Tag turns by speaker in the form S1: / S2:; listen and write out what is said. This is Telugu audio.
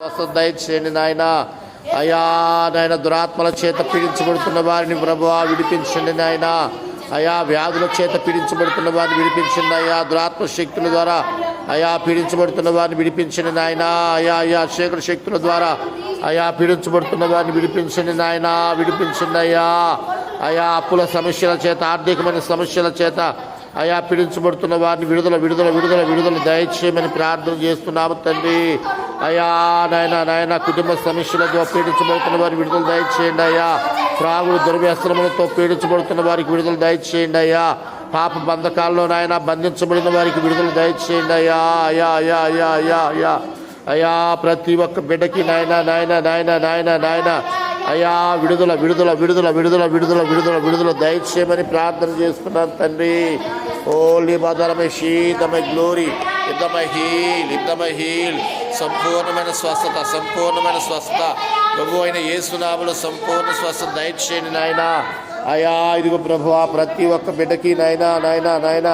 S1: స్వస్థత దయచేయండి నాయన. అయా నాయన దురాత్మల చేత పీడించబడుతున్న వారిని ప్రభువా విడిపించండి నాయన. అయా వ్యాధుల చేత పీడించబడుతున్న వారిని విడిపించండి అయ్యా. దురాత్మ శక్తుల ద్వారా అయా పీడించబడుతున్న వారిని విడిపించండి నాయన. అయా చీకటి శక్తుల ద్వారా అయా పీడించబడుతున్న వారిని విడిపించండి నాయన. విడిపించండి అయా అప్పుల సమస్యల చేత, ఆర్థికమైన సమస్యల చేత అయా పీడించబడుతున్న వారిని విడుదల విడుదల విడుదల విడుదల దయచేయమని ప్రార్థన చేస్తున్నాము తండ్రి. అయా నాయన కుటుంబ సమస్యలతో పీడించబడుతున్న వారికి విడుదల దయచేయండి అయ్యా. త్రాగుడు దుర్వ్యసనములతో పీడించబడుతున్న వారికి విడుదల దయచేయండి అయ్యా. పాప బంధకాల్లో నాయన బంధించబడిన వారికి విడుదల దయచేయండి అయ్యా. అయా అయా అయా అయా అయా అయా ప్రతి ఒక్క బిడ్డకి నాయన నాయన నాయన నాయన నాయన అయా విడుదల విడుదల విడుదల విడుదల విడుదల విడుదల విడుదల దయచేయమని ప్రార్థన చేస్తున్నాను తండ్రి. ఓలీ మదరమే శీతమై గ్లోరీ ఇద్దమై హీల్ సంపూర్ణమైన స్వస్థత, సంపూర్ణమైన స్వస్థత ప్రభు అయిన యేసునామములో సంపూర్ణ స్వస్థత దయచేయండి నాయన. అయా ఇదిగో ప్రభువా ప్రతి ఒక్క బిడ్డకి నాయన నాయన నాయన